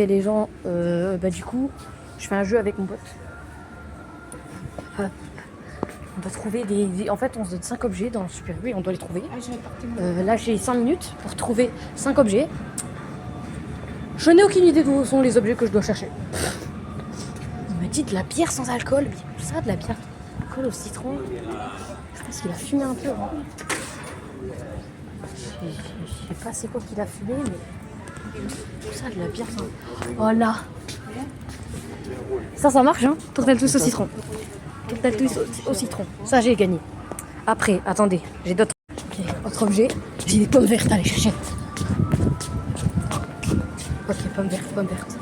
Et les gens, du coup, je fais un jeu avec mon pote. On doit trouver En fait, on se donne 5 objets dans le Super U et on doit les trouver. Là, j'ai 5 minutes pour trouver 5 objets. Je n'ai aucune idée d'où sont les objets que je dois chercher. Il m'a dit de la bière sans alcool. Mais ça, de la bière alcool au citron. Je pense qu'il a fumé un peu. Hein. Je sais pas c'est quoi qu'il a fumé, mais tout ça, de la bière sans... Oh là. Ça marche, hein. Tourtel tous au citron. Tourtel tous au citron. Ça, j'ai gagné. Après, attendez, j'ai d'autres... Ok, autre objet. J'ai des pommes vertes, allez, chercher. Ok, pommes vertes, pommes vertes.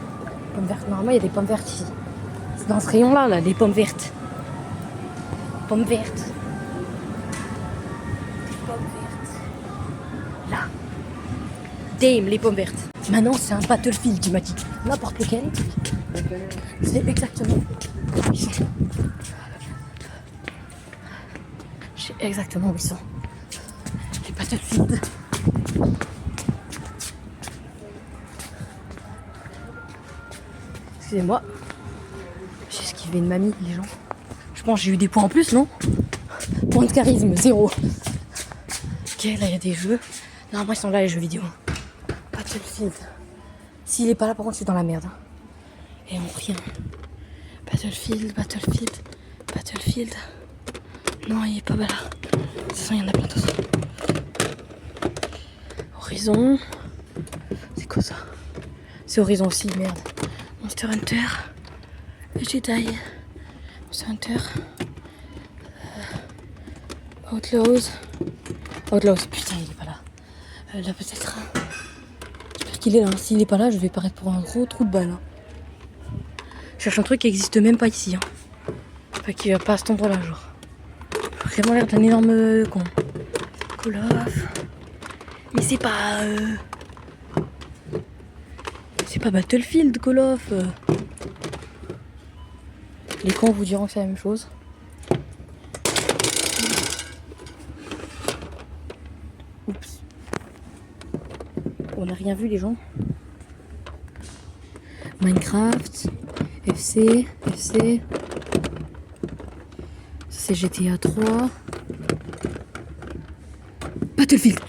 Pommes vertes, normalement, il y a des pommes vertes ici. C'est dans ce rayon-là, là, les pommes vertes. Pommes vertes. Pommes vertes. Là. Dame, les pommes vertes. Maintenant, c'est un Battlefield, tu m'as dit. N'importe lequel. C'est exactement. Je sais exactement où ils sont. Les Battlefield. Excusez-moi. J'ai esquivé une mamie, les gens. Je pense que j'ai eu des points en plus, non? Point de charisme, 0. Ok, là, il y a des jeux. Normalement, ils sont là, les jeux vidéo. Battlefield. S'il est pas là, par contre, je suis dans la merde. Et on rien. Battlefield, Battlefield, Battlefield. Non, il est pas là. De toute façon, il y en a plein d'autres. Horizon. C'est quoi ça? C'est Horizon aussi, merde. Monster Hunter. Jedi. Monster Hunter. Outlaws. Outlaws, putain, il est pas là. Là, peut-être. J'espère qu'il est là. S'il est pas là, je vais paraître pour un gros trou de balle. Hein. Je cherche un truc qui existe même pas ici. Hein. Enfin, qui va pas à cet endroit-là, genre. Vraiment l'air d'un énorme con. Call of. Mais c'est pas. C'est pas Battlefield, Call of. Les cons vous diront que c'est la même chose. Oups. On n'a rien vu, les gens. Minecraft. FC. C'est GTA 3. Battlefield,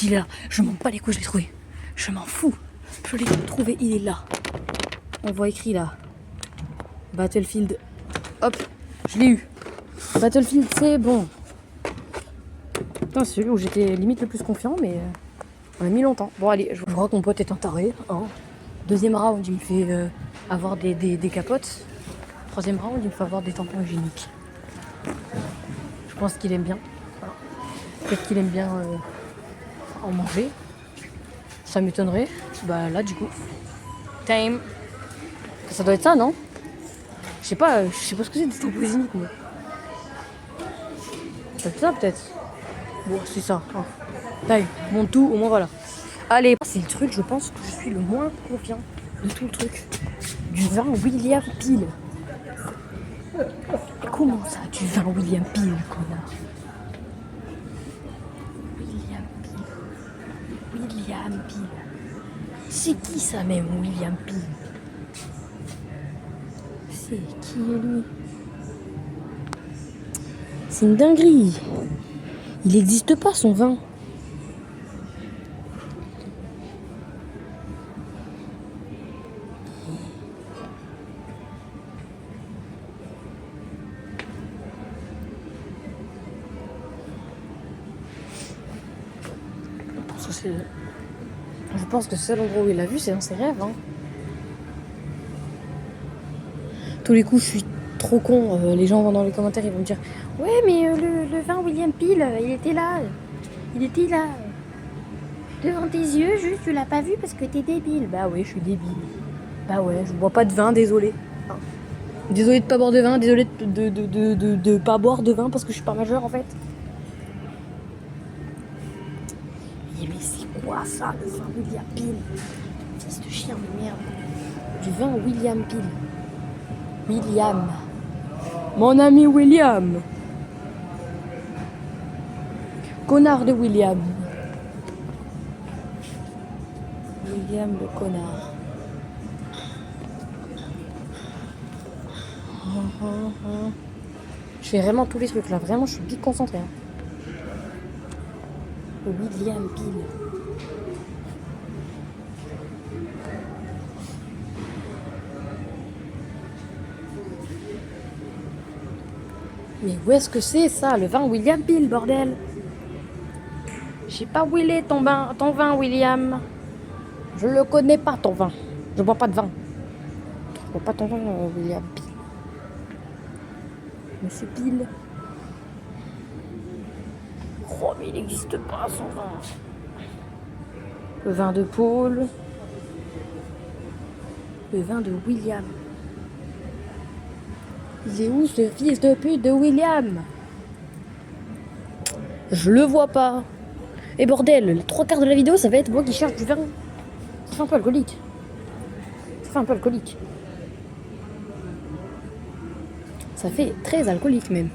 il est là. Je m'en bats les couilles, je l'ai trouvé. Je m'en fous. Je l'ai trouvé, il est là. On voit écrit là. Battlefield. Hop, je l'ai eu. Battlefield, c'est bon. C'est celui où j'étais limite le plus confiant, mais on a mis longtemps. Bon, allez, je vois que mon pote est un taré. Hein. Deuxième round, il me fait avoir des capotes. Troisième round, il me fait avoir des tampons hygiéniques. Je pense qu'il aime bien. Voilà. Peut-être qu'il aime bien en manger. Ça m'étonnerait. Bah là, du coup. Time. Ça doit être ça, non? Je sais pas ce que c'est des tampons hygiéniques, moi. C'est ça, peut-être. Bon, c'est ça. Hein. Time. Mon tout, au moins, voilà. Allez. C'est le truc, je pense, que je suis le moins confiant de tout le truc. Du vin William Peel. Comment ça, du vin William Peel, connard? William Peel. C'est qui ça même, William Peel? C'est qui lui? C'est une dinguerie. Il n'existe pas son vin. Je pense que c'est l'endroit où il l'a vu, c'est dans ses rêves. Hein. Tous les coups, je suis trop con. Les gens vont dans les commentaires, ils vont me dire ouais, mais le vin William Peel, il était là. Il était là. Devant tes yeux, juste, tu l'as pas vu parce que t'es débile. Bah ouais, je suis débile. Bah ouais, je bois pas de vin, désolé. Hein. Désolé de pas boire de vin, désolé de pas boire de vin parce que je suis pas majeure en fait. Mais c'est quoi ça, le vin William Peel? Fils de chien de merde. Du vin William Peel. William. Mon ami William. Connard de William. William le connard. Je fais vraiment tous les trucs là, vraiment je suis bien concentrée. Hein. William Peel. Mais où est-ce que c'est ça, le vin William Peel, bordel? Je sais pas où il est ton vin William. Je le connais pas ton vin. Je bois pas de vin. Je bois pas ton vin William Peel. Monsieur Peel. Oh mais il n'existe pas son vin. Le vin de Paul. Le vin de William. Il est où ce fils de pute de William? Je le vois pas. Et bordel, les 3/4 de la vidéo, ça va être moi qui cherche du vin. Ça fait un peu alcoolique. Ça fait très alcoolique même.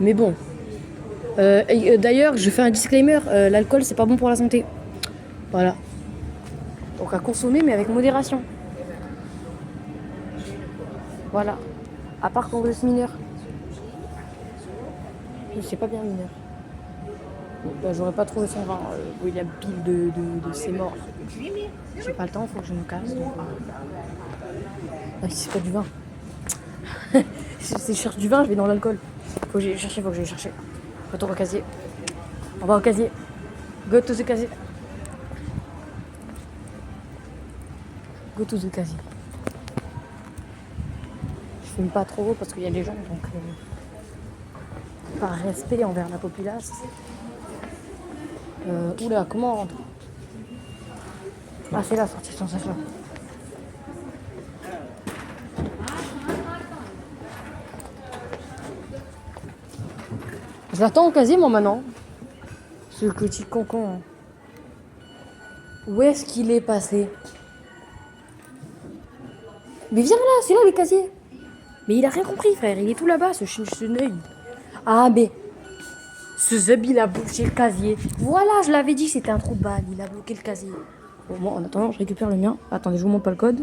Mais bon. D'ailleurs, je fais un disclaimer. L'alcool, c'est pas bon pour la santé. Voilà. Donc à consommer, mais avec modération. Voilà. À part quand vous êtes mineur. Je sais pas bien mineur. J'aurais pas trouvé son vin, William Peel de ses morts. J'ai pas le temps, faut que je me casse. Ah, c'est pas du vin. Si je cherche du vin, je vais dans l'alcool. Faut que j'aille chercher. Retour au casier. On va au casier. Go to the casier. Go to the casier. Je fume pas trop parce qu'il y a des gens, donc par respect envers la populace. Oula, comment on rentre? Ah, c'est la sortie sans sachant. Je l'attends au casier, moi, maintenant. Ce petit concon. Où est-ce qu'il est passé? Mais viens là, c'est là le casier. Mais il a rien compris, frère. Il est tout là-bas, ce nœud. Ah, mais... Ce zub, il a bloqué le casier. Voilà, je l'avais dit, c'était un trou de balle. Il a bloqué le casier. Bon, moi, en attendant, je récupère le mien. Attendez, je vous montre pas le code.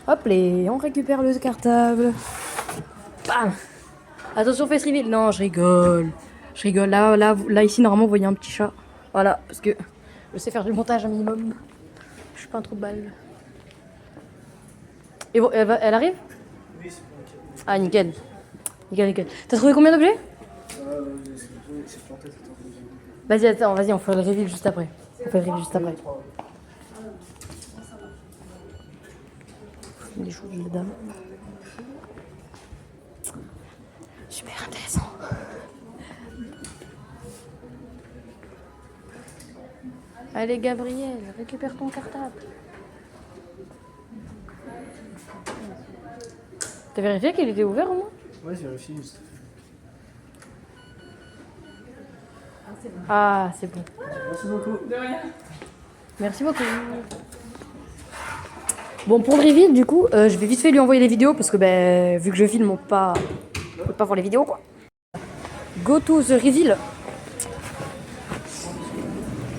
Hop, on récupère le cartable. Bam. Attention, face reveal. Non, je rigole. Là, ici, normalement, vous voyez un petit chat. Voilà, parce que je sais faire du montage un minimum. Je suis pas un trou de balle. Et bon, elle arrive? Oui, c'est bon. Ah, nickel. Nickel. T'as trouvé combien d'objets? C'est planté, vas-y, on fait le reveal juste après. Les choses de la dame. Super intéressant. Allez, Gabriel, récupère ton cartable. T'as vérifié qu'il était ouvert au moins? Ouais, j'ai vérifié juste. Ah, c'est bon. Merci beaucoup. De rien. Merci beaucoup. Bon, pour le reveal, du coup, je vais vite fait lui envoyer les vidéos parce que, vu que je filme, on peut pas voir les vidéos, quoi. Go to the reveal.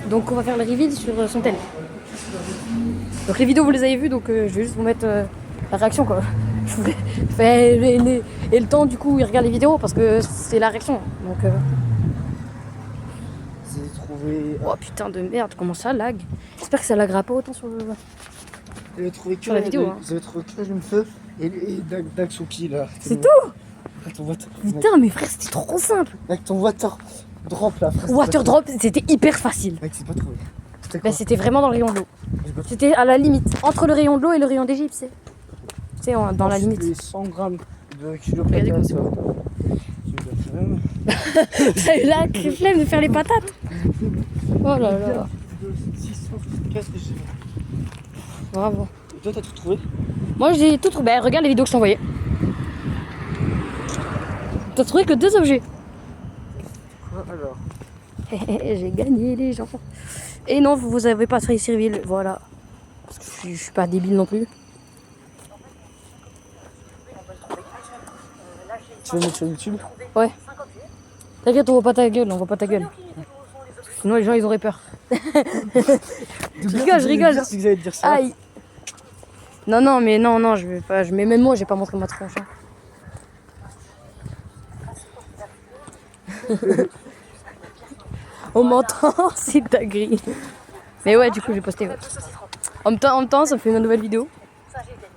Donc, on va faire le reveal sur son tel. Donc, les vidéos, vous les avez vues, donc je vais juste vous mettre la réaction, quoi. Et le temps, du coup, il regarde les vidéos parce que c'est la réaction. Donc, J'ai trouvé. oh putain de merde, comment ça lag? J'espère que ça laggera pas autant sur le. J'avais trouvé que Sur la vidéo, hein. J'avais trouvé que le feu et Dagsuki là. C'est tout? Avec ton water. Putain, mais frère, c'était trop simple. Avec ton water drop là, frère. Water drop, c'était hyper facile. Mec, c'est pas trouvé. C'était quoi? C'était vraiment dans le rayon de l'eau. J'ai pas trouvé. C'était à la limite, entre le rayon de l'eau et le rayon d'Égypte, c'est. Tu sais, dans la Ensuite, limite. les 100 grammes de kilo Regardez comme patate. c'est bon. J'ai eu la flemme. T'as eu la flemme de faire les patates. Oh là là. 600. Qu'est-ce que c'est? Bravo. Et toi, t'as tout trouvé? Moi, j'ai tout trouvé. Regarde les vidéos que je t'ai envoyées. T'as trouvé que 2 objets. Quoi alors? J'ai gagné les gens. Et non, vous avez pas fait Cyril, voilà. Parce que je suis pas débile non plus. Tu veux mettre sur YouTube? Ouais. T'inquiète, on voit pas ta gueule, Sinon les gens ils auraient peur. Je rigole. Si vous allez dire ça. Aïe. Non, mais non, je vais pas. Mais même moi, j'ai pas montré ma tronche. On m'entend, c'est dinguerie. Mais ouais, du coup, j'ai posté. Ouais. En même temps, ça me fait une nouvelle vidéo. Ça, j'ai gagné.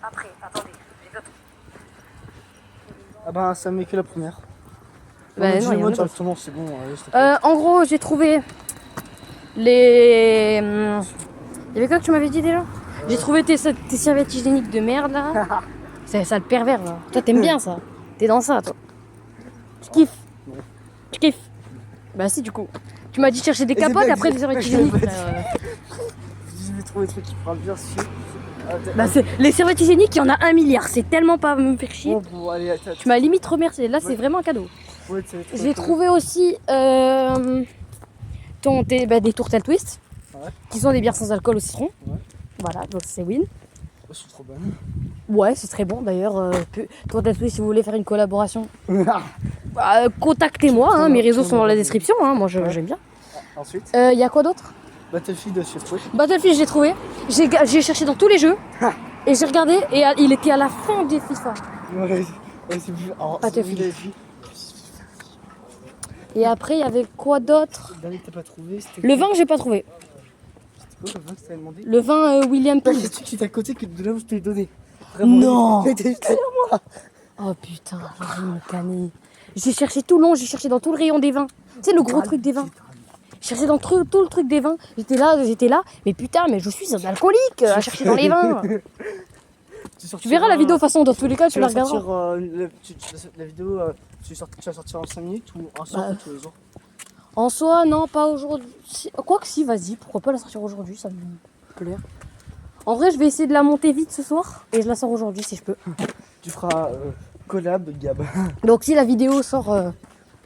Après, attendez, j'ai d'autres. Ah bah, ça met que la première. Bah, non, moi directement, c'est bon. En gros, j'ai trouvé les. Il y avait quoi que tu m'avais dit déjà? J'ai trouvé tes serviettes hygiéniques de merde là. C'est ça le pervers là. Toi, t'aimes bien ça. T'es dans ça, toi. Tu kiffes? Non. Tu kiffes? Bah, si, du coup. Tu m'as dit chercher des capotes après des serviettes hygiéniques. J'ai trouvé des trucs qui parlent bien sûr. Bah, les serviettes hygiéniques, il y en a 1 milliard. C'est tellement pas me faire chier. Bon, allez, attends. Tu m'as limite remercié. Là, c'est vraiment un cadeau. Ouais, J'ai trouvé aussi des tourtelles twist. Ouais. Qui sont des bières sans alcool au citron. Ouais. Voilà, donc c'est win. Elles sont trop bonnes. Ouais, c'est très bon d'ailleurs. Tourtelles twist, si vous voulez faire une collaboration, contactez-moi. Hein, mes réseaux sont dans la description. Hein, moi, j'aime bien. Ensuite, Il y a quoi d'autre? Battlefield sur Twitch. Battlefield, j'ai trouvé. J'ai cherché dans tous les jeux. Et j'ai regardé et il était à la fin des FIFA. Ouais, c'est plus. Battlefield. Et après, il y avait quoi d'autre? Le dernier que t'as pas trouvé, c'était. Le vin que j'ai pas trouvé. C'était quoi le vin que t'avais demandé? Le vin William T'as Peel. le truc qui est à côté que de là où je t'ai donné. Non. Mais t'es juste derrière moi. Oh putain, j'ai me canner. J'ai cherché tout long, j'ai cherché dans tout le rayon des vins. Tu sais, le gros truc des vins. J'ai cherché dans tout le truc des vins. J'étais là. Mais putain, mais je suis un alcoolique à chercher dans les vins. Tu verras la vidéo, de toute façon, dans tous les cas, tu la regarderas. La vidéo, tu vas sortir en 5 minutes ou un soir tous les jours? En soi, non, pas aujourd'hui. Quoi que si, vas-y, pourquoi pas la sortir aujourd'hui, ça me plaît. En vrai, je vais essayer de la monter vite ce soir et je la sors aujourd'hui si je peux. Tu feras collab Gab. Donc si la vidéo sort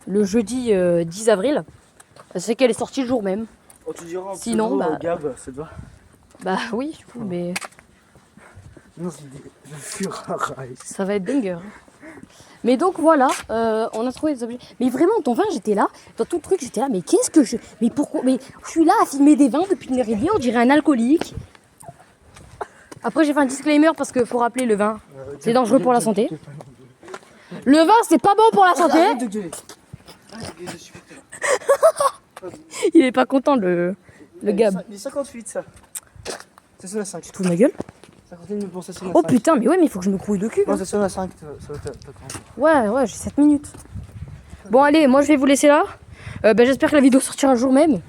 le jeudi 10 avril, c'est qu'elle est sortie le jour même. Oh, tu diras un Sinon, pseudo, Gab, ça te va? Bah oui, du coup, mais Non, c'est le furaille. ça va être banger. Mais donc voilà, on a trouvé des objets. Mais vraiment, ton vin, j'étais là, dans tout le truc, j'étais là, mais qu'est-ce que je... Mais pourquoi... Mais je suis là à filmer des vins depuis 1h30, on dirait un alcoolique. Après, j'ai fait un disclaimer parce qu'il faut rappeler, le vin, c'est dangereux pour la santé. Le vin, c'est pas bon pour la santé. Arrête de gueuler. Il est pas content, le Gab. Il est 58, ça. Ça sonne à 5. Tu te fous de ma gueule? 51, mais bon, ça sonne à 5. Oh putain, mais ouais, mais il faut que je me crouille de cul. Non, Hein. ça sonne à 5. Ça va Ouais, j'ai 7 minutes. Bon, allez, moi je vais vous laisser là. J'espère que la vidéo sortira le jour même.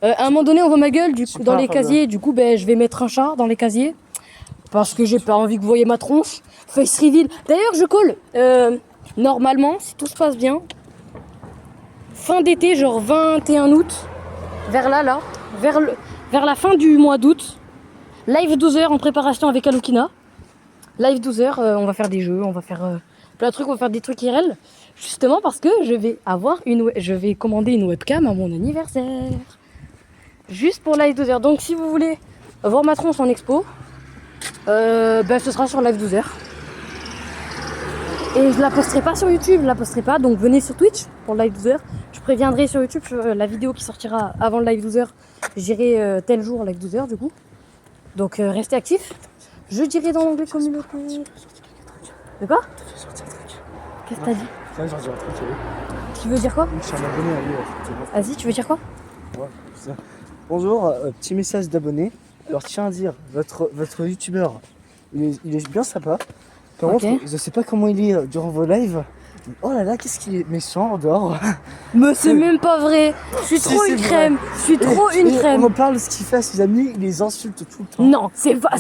À un moment donné, on voit ma gueule dans les casiers. Du coup, je vais mettre un chat dans les casiers. Parce que j'ai pas envie que vous voyez ma tronche. Face reveal. D'ailleurs, je colle. Normalement, si tout se passe bien, fin d'été, genre 21 août, vers la fin du mois d'août, live 12 heures en préparation avec Alukina. Live 12 heures, on va faire des jeux, on va faire plein de trucs, on va faire des trucs IRL. Justement parce que je vais commander une webcam à mon anniversaire. Juste pour live 12 heures. Donc si vous voulez voir ma tronche en expo, ce sera sur live 12 heures. Et je la posterai pas sur YouTube, je la posterai pas, donc venez sur Twitch pour le live 12 heures. Je préviendrai sur YouTube la vidéo qui sortira avant le live 12 heures. J'irai tel jour live 12 heures du coup. Donc restez actifs. Je dirai dans l'onglet communauté. De quoi? Qu'est-ce que t'as dit? Là, j'en dis un truc. Tu veux dire quoi? Je suis un abonné à lui. Vas-y, tu veux dire quoi? Ouais, c'est ça. Bonjour, petit message d'abonné. Alors, tiens à dire, votre youtubeur, il est bien sympa. Par contre, je sais pas comment il est durant vos lives. Oh là là, qu'est-ce qu'il est méchant en dehors. Mais c'est même pas vrai. Je suis trop une crème. Je suis trop une crème. On en parle de ce qu'il fait à ses amis, il les insulte tout le temps. Non, c'est pas vrai.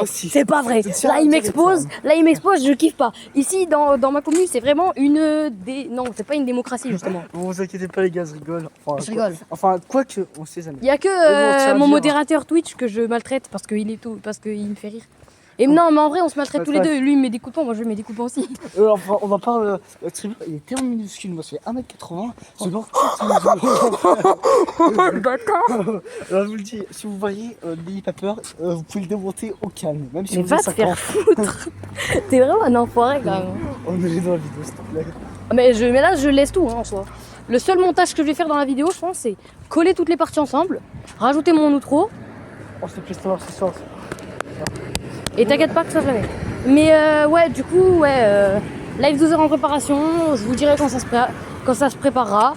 C'est pas vrai. Là, il m'expose, je kiffe pas. Ici, dans ma commune, c'est vraiment non, c'est pas une démocratie, justement. Bon, vous inquiétez pas, les gars, je rigole. Enfin, je rigole. Enfin, quoi que, on sait jamais. Il y a que mon modérateur Twitch que je maltraite parce qu'il me fait rire. Et non, mais en vrai, on se maltraite tous les deux. Lui, il me met des coups de poing, moi, je lui mets des coups de poing aussi. Enfin, on va parler. Il est tellement minuscule, moi, je fais 1m80. C'est bon. Oh le bâtard. Alors, je vous le dis, si vous voyez, n'ayez pas peur, vous pouvez le démonter au calme. Même si mais vous va avez te 5 faire ans. foutre. T'es vraiment un enfoiré quand même. On est dans la vidéo, s'il te plaît. Mais là, je laisse tout hein, en soi. Le seul montage que je vais faire dans la vidéo, je pense, c'est coller toutes les parties ensemble, rajouter mon outro. Oh, s'il te plaît, ce soir. Et t'inquiète pas que ça va venir. Mais ouais, du coup, live 12 heures en préparation. Je vous dirai quand ça se préparera.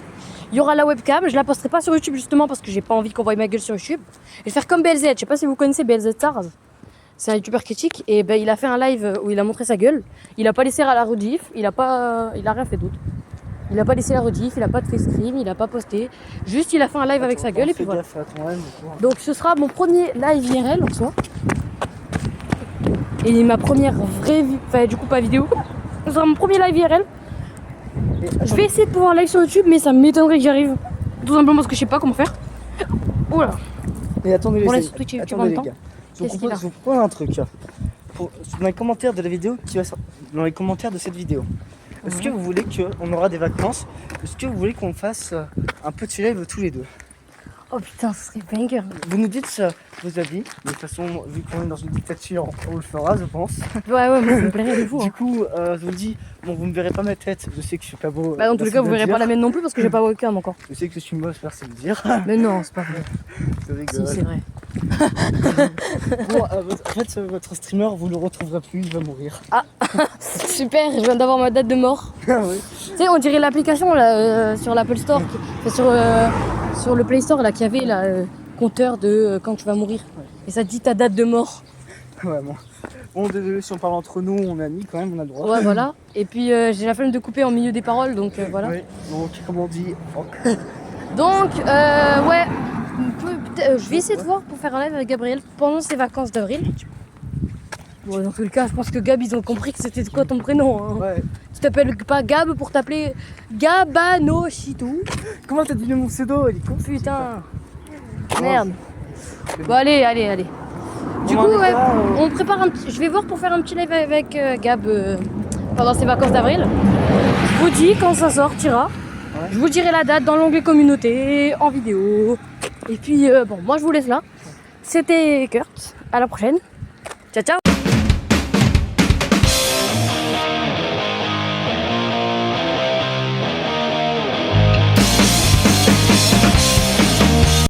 Il y aura la webcam. Je la posterai pas sur YouTube justement parce que j'ai pas envie qu'on voie ma gueule sur YouTube. Je vais faire comme BLZ. Je sais pas si vous connaissez BLZ Stars. C'est un youtubeur critique et ben il a fait un live où il a montré sa gueule. Il a pas laissé à la rediff. Il a rien fait d'autre. Il a pas laissé la rediff. Il a pas de face stream. Il a pas posté. Juste il a fait un live avec sa gueule et puis voilà. Donc ce sera mon premier live IRL en soi. Et ma première vraie enfin du coup pas vidéo. Ce sera mon premier live IRL. Je vais essayer de pouvoir live sur YouTube mais ça m'étonnerait que j'y arrive. Tout simplement parce que je sais pas comment faire. Oula. Et attendez les, gars, je vous propose un truc. Dans les commentaires de la vidéo dans les commentaires de cette vidéo. Est-ce que vous voulez qu'on aura des vacances? Est-ce que vous voulez qu'on fasse un petit live tous les deux? Oh putain, ce serait banger. Vous nous dites vos avis. De toute façon, vu qu'on est dans une dictature, on le fera, je pense. Ouais, moi ça me plairait de vous. Du coup, je vous le dis, bon, vous ne verrez pas ma tête. Je sais que je suis pas beau. Bah, dans tous les cas, vous verrez pas la mienne non plus parce que j'ai pas webcam encore. Je sais que je suis moche, merci de le dire. Mais non, c'est pas vrai. Si, c'est vrai. Bon, en fait, votre streamer, vous le retrouverez plus, il va mourir. Ah, super, je viens d'avoir ma date de mort. Ah oui. Tu sais, on dirait l'application là, sur l'Apple Store, sur le Play Store là, qui avait le compteur de quand tu vas mourir. Ouais. Et ça te dit ta date de mort. Ouais, bon, désolé si on parle entre nous, on est amis quand même, on a le droit. Ouais, voilà. Et puis j'ai la flemme de couper en milieu des paroles, donc voilà. Oui, donc comme on dit. Donc, ouais, je vais essayer de voir pour faire un live avec Gabriel pendant ses vacances d'avril. Bon, dans tous les cas, je pense que Gab, ils ont compris que c'était quoi ton prénom. Hein. Ouais. Tu t'appelles pas Gab pour t'appeler Gabanochitou. Comment t'as deviné mon pseudo? Il est con. Putain. Merde. Bon, allez. Du coup, ouais, on prépare un petit. Je vais voir pour faire un petit live avec Gab pendant ses vacances d'avril. Je vous dis quand ça sortira. Ouais. Je vous dirai la date dans l'onglet communauté, en vidéo. Et puis, bon, moi je vous laisse là. C'était Kurt. À la prochaine. Ciao, ciao.